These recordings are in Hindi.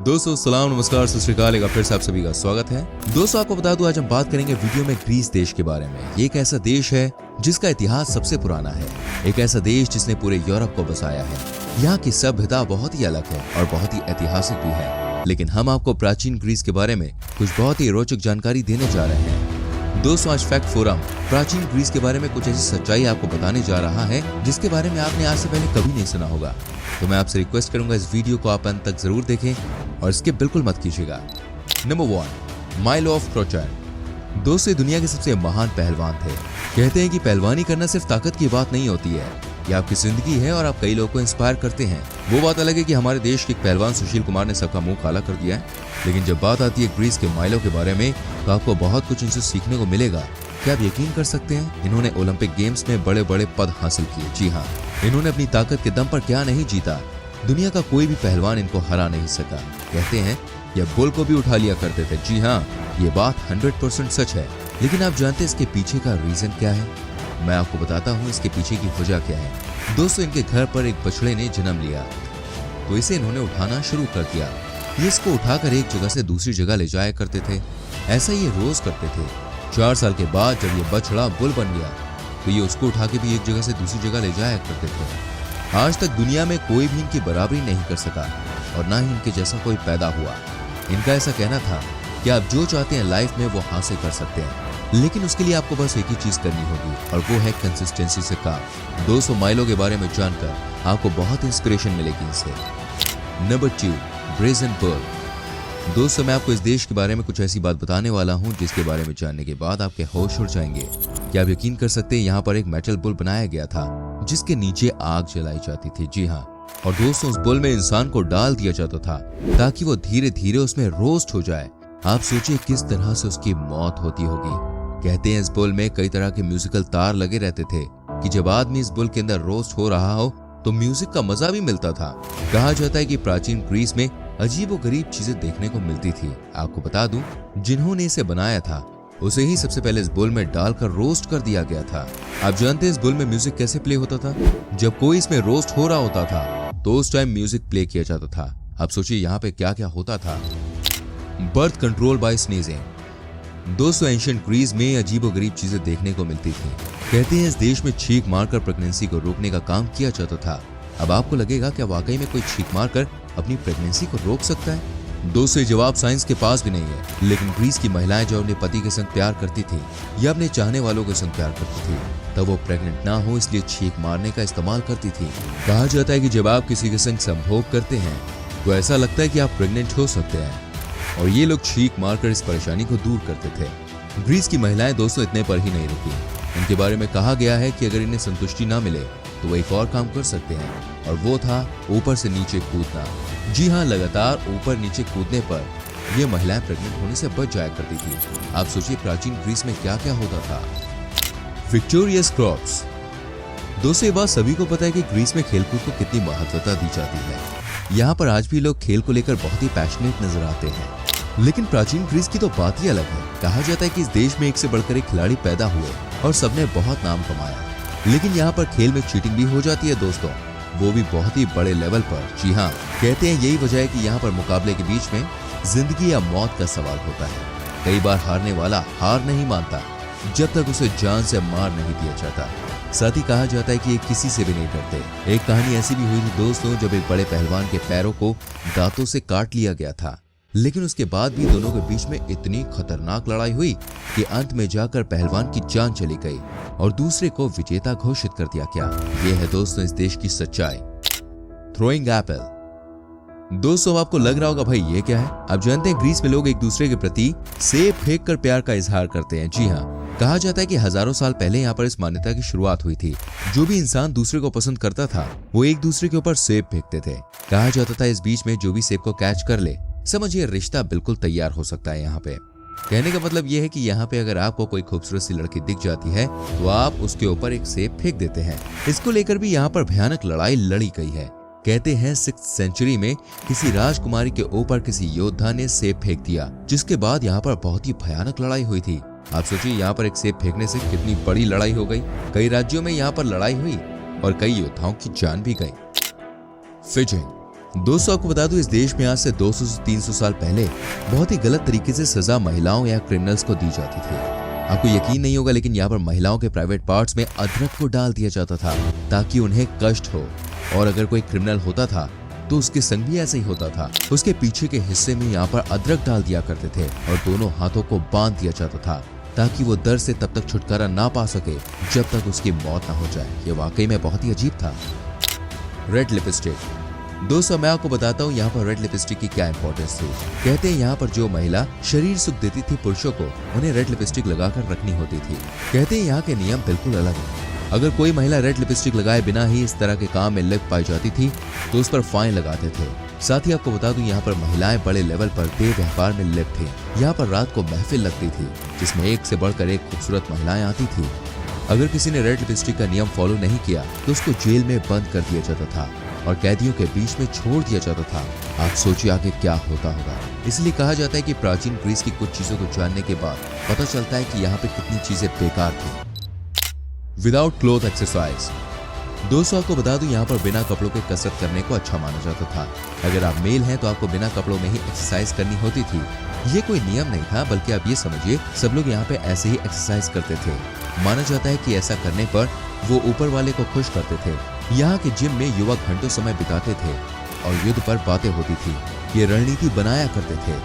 दोस्तों सलाम नमस्कार सत श्री अकाल, एक बार फिर से आप सभी का स्वागत है। दोस्तों आपको बता दूं, आज हम बात करेंगे वीडियो में ग्रीस देश के बारे में। ये एक ऐसा देश है जिसका इतिहास सबसे पुराना है, एक ऐसा देश जिसने पूरे यूरोप को बसाया है। यहाँ की सभ्यता बहुत ही अलग है और बहुत ही ऐतिहासिक भी है, लेकिन हम आपको प्राचीन ग्रीस के बारे में कुछ बहुत ही रोचक जानकारी देने जा रहे हैं। दोस्तों आज फैक्ट फोरम प्राचीन ग्रीस के बारे में कुछ ऐसी सच्चाई आपको बताने जा रहा है जिसके बारे में आपने आज से पहले कभी नहीं सुना होगा। तो मैं आपसे रिक्वेस्ट करूंगा इस वीडियो को आप अंत तक जरूर देखें और स्किप बिल्कुल मत कीजिएगा। नंबर 1, माइलो ऑफ क्रोचर। दोस्तों दुनिया के सबसे महान पहलवान थे। कहते हैं कि पहलवानी करना सिर्फ ताकत की बात नहीं होती है, ये आपकी जिंदगी है और आप कई लोगों को इंस्पायर करते हैं। वो बात अलग है कि हमारे देश के एक पहलवान सुशील कुमार ने सबका मुंह काला कर दिया है, लेकिन जब बात आती है ग्रीस के माइलो के बारे में तो आपको बहुत कुछ इनसे सीखने को मिलेगा। क्या आप यकीन कर सकते हैं, इन्होंने ओलंपिक गेम्स में बड़े बड़े पद हासिल किए। जी हाँ, इन्होंने अपनी ताकत के दम पर क्या नहीं जीता। दुनिया का कोई भी पहलवान इनको हरा नहीं सका। कहते हैं यह बुल को भी उठा लिया करते थे। जी हाँ, ये बात 100% सच है। लेकिन आप जानते हैं इसके पीछे का रीजन क्या है? मैं आपको बताता हूँ इसके पीछे की वजह क्या है। दोस्तों इनके घर पर एक बछड़े ने जन्म लिया, तो इसे इन्होंने उठाना शुरू कर दिया। ये इसको उठाकर एक जगह से दूसरी जगह ले जाया करते थे। ऐसा ये रोज करते थे। 4 साल के बाद जब ये बछड़ा बुल बन गया तो ये उसको उठा के भी एक जगह से दूसरी जगह ले जाया करते थे। आज तक दुनिया में कोई भी इनकी बराबरी नहीं कर सका और ना ही इनके जैसा कोई पैदा हुआ। इनका ऐसा कहना था कि आप जो चाहते हैं लाइफ में वो हासिल कर सकते हैं, लेकिन उसके लिए आपको बस एक ही चीज करनी होगी और वो है कंसिस्टेंसी से काम। 200 माइलों के बारे में जानकर आपको बहुत इंस्पिरेशन मिलेगी इनसे। Number 2, brazen bull. दोस्तों मैं आपको इस देश के बारे में कुछ ऐसी बात बताने वाला हूँ जिसके बारे में जानने के बाद आपके होश उड़ जाएंगे। क्या आप यकीन कर सकते हैं, यहाँ पर एक मेटल बुल बनाया गया था जिसके नीचे आग जलाई जाती थी। जी हाँ, और दोस्तों उस बुल में इंसान को डाल दिया जाता था ताकि वो धीरे धीरे उसमें रोस्ट हो जाए। आप सोचिए किस तरह से उसकी मौत होती होगी। कहते हैं इस बुल में कई तरह के म्यूजिकल तार लगे रहते थे कि जब आदमी इस बुल के अंदर रोस्ट हो रहा हो तो म्यूजिक का मजा भी मिलता था। कहा जाता है कि प्राचीन ग्रीस में अजीबोगरीब चीजें देखने को मिलती थी। आपको बता दूं, जिन्होंने इसे बनाया था उसे ही सबसे पहले इस बुल में डालकर रोस्ट कर दिया गया था। आप जानते हैं इस बुल में म्यूजिक कैसे प्ले होता था? जब कोई इसमें रोस्ट हो रहा होता था तो उस टाइम म्यूजिक प्ले किया जाता था। आप सोचिए यहाँ पे क्या क्या होता था। Birth control by sneezing. दोस्तों एंशिएंट ग्रीस में अजीबोगरीब चीजें देखने को मिलती थी। कहते हैं इस देश में छींक मारकर प्रेगनेंसी को रोकने का काम किया जाता था। अब आपको लगेगा क्या वाकई में कोई छींक मारकर अपनी प्रेगनेंसी को रोक सकता है? दोस्तों जवाब साइंस के पास भी नहीं है, लेकिन ग्रीस की महिलाएं जो अपने पति के संग प्यार करती थी या अपने चाहने वालों के संग प्यार करती थी, तब वो प्रेग्नेंट ना हो इसलिए छींक मारने का इस्तेमाल करती थी। कहा जाता है कि जब आप किसी के संग संभोग करते हैं तो ऐसा लगता है कि आप प्रेग्नेंट हो सकते हैं, और ये लोग छींक मारकर इस परेशानी को दूर करते थे। ग्रीस की महिलाएं दोस्तों इतने पर ही नहीं रुकी। इनके बारे में कहा गया है कि अगर इन्हें संतुष्टि ना मिले तो वो एक और काम कर सकते हैं, और वो था ऊपर से नीचे कूदना। जी हाँ, लगातार ऊपर नीचे कूदने पर ये महिलाएं प्रेग्नेंट होने से बच जाया करती थी। आप सोचिए प्राचीन ग्रीस में क्या क्या होता था। Victorious crops. दोस्तों ये बात सभी को पता है कि ग्रीस में खेलकूद को कितनी महत्वता दी जाती है। यहाँ पर आज भी लोग खेल को लेकर बहुत ही पैशनेट नजर आते हैं, लेकिन प्राचीन ग्रीस की तो बात ही अलग है। कहा जाता है कि इस देश में एक से बढ़कर एक खिलाड़ी पैदा हुए और सबने बहुत नाम कमाया, लेकिन यहाँ पर खेल में चीटिंग भी हो जाती है दोस्तों, वो भी बहुत ही बड़े लेवल पर। जी हाँ, कहते हैं यही वजह है कि यहाँ पर मुकाबले के बीच में जिंदगी या मौत का सवाल होता है। कई बार हारने वाला हार नहीं मानता जब तक उसे जान से मार नहीं दिया जाता। साथ ही कहा जाता है कि ये किसी से भी नहीं डरते। एक कहानी ऐसी भी हुई थी दोस्तों, जब एक बड़े पहलवान के पैरों को दांतों से काट लिया गया था, लेकिन उसके बाद भी दोनों के बीच में इतनी खतरनाक लड़ाई हुई कि अंत में जाकर पहलवान की जान चली गई और दूसरे को विजेता घोषित कर दिया गया। ये है दोस्तों इस देश की सच्चाई। Throwing Apple. दोस्तों आपको लग रहा होगा भाई ये क्या है? आप जानते हैं ग्रीस में लोग एक दूसरे के प्रति सेब फेंक कर प्यार का इजहार करते हैं। जी हाँ, कहा जाता है कि हजारों साल पहले यहाँ पर इस मान्यता की शुरुआत हुई थी। जो भी इंसान दूसरे को पसंद करता था वो एक दूसरे के ऊपर सेब फेंकते थे। कहा जाता था इस बीच में जो भी सेब को कैच कर ले, समझिए रिश्ता बिल्कुल तैयार हो सकता है। यहाँ पे कहने का मतलब ये है कि यहाँ पे अगर आपको कोई खूबसूरत सी लड़की दिख जाती है तो आप उसके ऊपर एक सेब फेंक देते हैं। इसको लेकर भी यहाँ पर भयानक लड़ाई लड़ी गई है। कहते हैं 6th सेंचुरी में किसी राजकुमारी के ऊपर किसी योद्धा ने सेब फेंक दिया, जिसके बाद यहाँ पर बहुत ही भयानक लड़ाई हुई थी। आप सोचिए यहाँ पर एक सेब फेंकने से कितनी बड़ी लड़ाई हो गई। कई राज्यों में यहाँ पर लड़ाई हुई और कई योद्धाओं की जान भी गई। फिजिंग। दोस्तों आपको बता दूं, इस देश में आज से 200 से 300 साल पहले बहुत ही गलत तरीके से सजा महिलाओं या क्रिमिनल्स को दी जाती थी। आपको यकीन नहीं होगा, लेकिन यहाँ पर महिलाओं के प्राइवेट पार्ट्स में अदरक को डाल दिया जाता था ताकि उन्हें कष्ट हो। और अगर कोई क्रिमिनल होता था तो उसके संग भी ऐसे ही होता था। उसके पीछे के हिस्से में यहाँ पर अदरक डाल दिया करते थे और दोनों हाथों को बांध दिया जाता था ताकि वो दर्द से तब तक छुटकारा ना पा सके जब तक उसकी मौत ना हो जाए। ये वाकई में बहुत ही अजीब था। Red lipstick. दोस्तों मैं आपको बताता हूँ यहाँ पर रेड लिपस्टिक की क्या इंपॉर्टेंस थी। कहते हैं यहाँ पर जो महिला शरीर सुख देती थी पुरुषों को, उन्हें रेड लिपस्टिक लगाकर रखनी होती थी। कहते हैं यहाँ के नियम बिल्कुल अलग है। अगर कोई महिला रेड लिपस्टिक लगाए बिना ही इस तरह के काम में लिप्त पाई जाती थी तो उस पर फाइन लगाते थे। साथ ही आपको बता दूं, यहाँ पर महिलाएं बड़े लेवल पर देह व्यापार में लिप्त थी। यहाँ पर रात को महफिल लगती थी जिसमें एक से बढ़कर एक खूबसूरत महिलाएं आती थी। अगर किसी ने रेड लिपस्टिक का नियम फॉलो नहीं किया तो उसको जेल में बंद कर दिया जाता था और कैदियों के बीच में छोड़ दिया जाता था। आप सोचिए आगे क्या होता होगा। इसलिए कहा जाता है कि प्राचीन ग्रीस की कुछ चीजों को जानने के बाद पता चलता है कि यहाँ पे कितनी चीजें बेकार थी। Without cloth exercise. दोस्तों आपको बता दूं, यहाँ पर बिना कपड़ों के कसरत करने को अच्छा माना जाता था। अगर आप मेल हैं तो आपको बिना कपड़ों में ही एक्सरसाइज करनी होती थी। ये कोई नियम नहीं था, बल्कि आप ये समझिए सब लोग यहाँ पे ऐसे ही एक्सरसाइज करते थे। माना जाता है कि ऐसा करने पर वो ऊपर वाले को खुश करते थे। यहाँ के जिम में युवक घंटों समय बिताते थे और युद्ध पर बातें होती थी। ये रणनीति बनाया करते थे।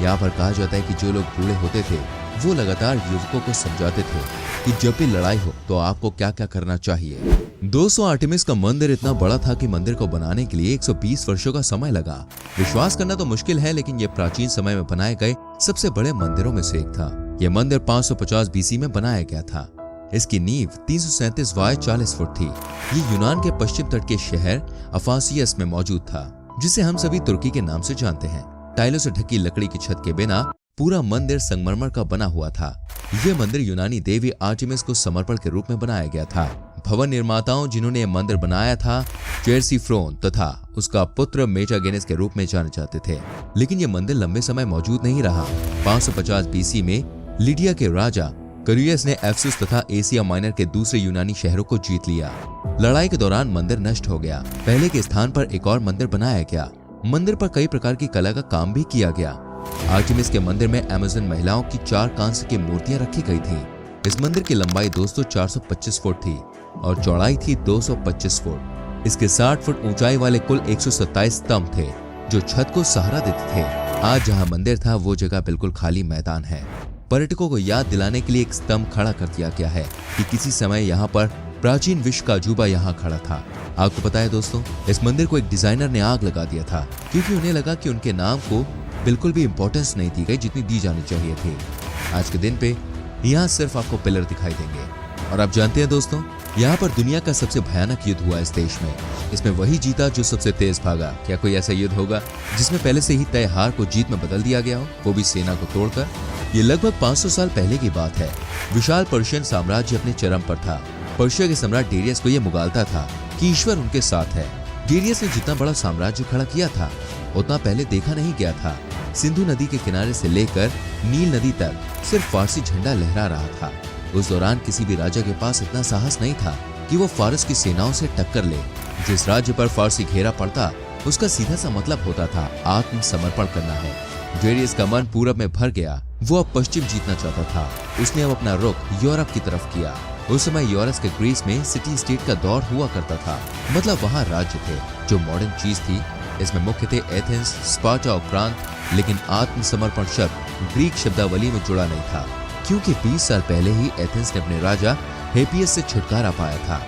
यहाँ पर कहा जाता है कि जो लोग बूढ़े होते थे वो लगातार युवकों को समझाते थे कि जब भी लड़ाई हो तो आपको क्या क्या करना चाहिए। दोस्तों आर्टेमिस का मंदिर इतना बड़ा था कि मंदिर को बनाने के लिए 120 वर्षों का समय लगा। विश्वास करना तो मुश्किल है, लेकिन ये प्राचीन समय में बनाए गए सबसे बड़े मंदिरों में से एक था। यह मंदिर 550 बीसी में बनाया गया था। इसकी नींव 337 बाय 40 फुट थी। ये यूनान के पश्चिम तट के शहर अफासियस में मौजूद था, जिसे हम सभी तुर्की के नाम से जानते हैं। टाइलों से ढकी लकड़ी की छत के बिना पूरा मंदिर संगमरमर का बना हुआ था। यह मंदिर यूनानी देवी आर्टेमिस को समर्पण के रूप में बनाया गया था। भवन निर्माताओं जिन्होंने यह मंदिर बनाया था चेरसीफ्रोन तथा उसका पुत्र मेटागेनिस के रूप में जाने जाते थे। लेकिन यह मंदिर लंबे समय मौजूद नहीं रहा। 550 बीसी में लीडिया के राजा करियस ने एफिसस तथा एशिया माइनर के दूसरे यूनानी शहरों को जीत लिया। लड़ाई के दौरान मंदिर नष्ट हो गया। पहले के स्थान पर एक और मंदिर बनाया गया। मंदिर पर कई प्रकार की कला का काम भी किया गया। आर्टेमिस के मंदिर में अमेज़न महिलाओं की 4 कांस्य की मूर्तियां रखी गई थी। इस मंदिर की लंबाई दोस्तों 425 फुट थी और चौड़ाई थी 225 फुट। इसके 60 फुट ऊंचाई वाले कुल 127 स्तंभ थे जो छत को सहारा देते थे। आज जहां मंदिर था वो जगह बिल्कुल खाली मैदान है। पर्यटकों को याद दिलाने के लिए एक स्तंभ खड़ा कर दिया गया है कि किसी समय यहाँ पर प्राचीन विश्व का अजूबा यहाँ खड़ा था। आपको पता है दोस्तों, इस मंदिर को एक डिजाइनर ने आग लगा दिया था क्योंकि उन्हें लगा कि उनके नाम को बिल्कुल भी इंपॉर्टेंस नहीं दी गई जितनी दी जानी चाहिए थी। आज के दिन पे यहाँ सिर्फ आपको पिलर दिखाई देंगे। और आप जानते हैं दोस्तों, यहाँ पर दुनिया का सबसे भयानक युद्ध हुआ इस देश में। इसमें वही जीता जो सबसे तेज भागा। क्या कोई ऐसा युद्ध होगा जिसमें पहले से ही तय हार को जीत में बदल दिया गया हो, वो भी सेना को तोड़कर? ये लगभग 500 साल पहले की बात है। विशाल पर्शियन साम्राज्य अपने चरम पर था। पर्शिया के सम्राट डेरियस को यह मुगालता था कि ईश्वर उनके साथ है। डेरियस ने जितना बड़ा साम्राज्य खड़ा किया था उतना पहले देखा नहीं गया था। सिंधु नदी के किनारे से लेकर नील नदी तक सिर्फ फारसी झंडा लहरा रहा था। उस दौरान किसी भी राजा के पास इतना साहस नहीं था कि वो फारस की सेनाओं से टक्कर ले। जिस राज्य पर फारसी घेरा पड़ता उसका सीधा सा मतलब होता था आत्मसमर्पण करना है। डेरियस का मन पूरब में भर गया। वो अब पश्चिम जीतना चाहता था। उसने अब अपना रुख यूरोप की तरफ किया। उस समय यूरोप के ग्रीस में सिटी स्टेट का दौर हुआ करता था, मतलब वहाँ राज्य थे जो मॉडर्न चीज थी। इसमें मुख्य थे एथेंस, स्पार्टा और क्रांत। लेकिन आत्मसमर्पण शब्द ग्रीक शब्दावली में जुड़ा नहीं था क्योंकि 20 साल पहले ही एथेंस ने अपने राजा हेपियस से छुटकारा पाया था।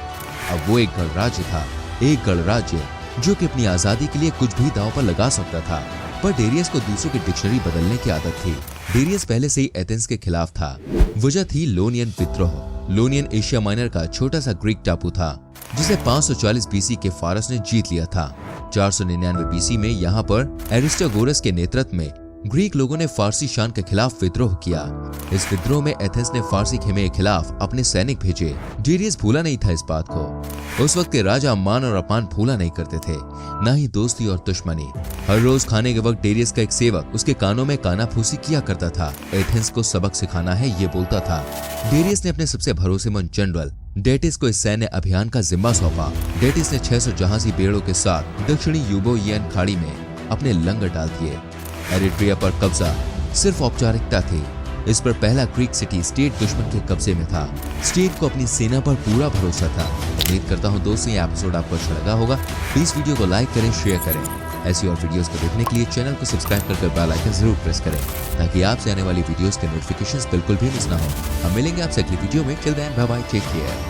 अब वो एक गणराज्य था, एक गणराज्य जो कि अपनी आजादी के लिए कुछ भी दांव पर लगा सकता था। पर डेरियस को दूसरों की डिक्शनरी बदलने की आदत थी। डेरियस पहले से ही एथेंस के खिलाफ था। वजह थी लोनियन विद्रोह। लोनियन एशिया माइनर का छोटा सा ग्रीक टापू था जिसे 540 बीसी के फारस ने जीत लिया था। 499 बीसी में यहाँ पर एरिस्टोगोरस के नेतृत्व में ग्रीक लोगों ने फारसी शान के खिलाफ विद्रोह किया। इस विद्रोह में एथेंस ने फारसी खेमे के खिलाफ अपने सैनिक भेजे। डेरियस भूला नहीं था इस बात को। उस वक्त के राजा मान और अपमान भूला नहीं करते थे, न ही दोस्ती और दुश्मनी। हर रोज खाने के वक्त डेरियस का एक सेवक उसके कानों में कानाफूसी किया करता था। एथेंस को सबक सिखाना है ये बोलता था। डेरियस ने अपने सबसे भरोसेमंद जनरल डेटिस को इस सैन्य अभियान का जिम्मा सौंपा। डेटिस ने 600 जहाजी बेड़ों के साथ दक्षिणी यूबोयियन खाड़ी में अपने लंगर डाल दिए। एरिट्रिया पर कब्जा सिर्फ औपचारिकता थी। इस पर पहला क्रीक सिटी स्टेट दुश्मन के कब्जे में था। स्टेट को अपनी सेना पर पूरा भरोसा था। उम्मीद करता हूँ दोस्तों ये एपिसोड आपको अच्छा लगा होगा। प्लीज वीडियो को लाइक करें, शेयर करें। ऐसी और वीडियोस को देखने के लिए चैनल को सब्सक्राइब करके बेल आइकन जरूर प्रेस करें ताकि आपसे आने वाली वीडियोस के नोटिफिकेशंस बिल्कुल भी मिस ना हो। हम मिलेंगे आपसे अगली वीडियो में। Till then bye bye, take care.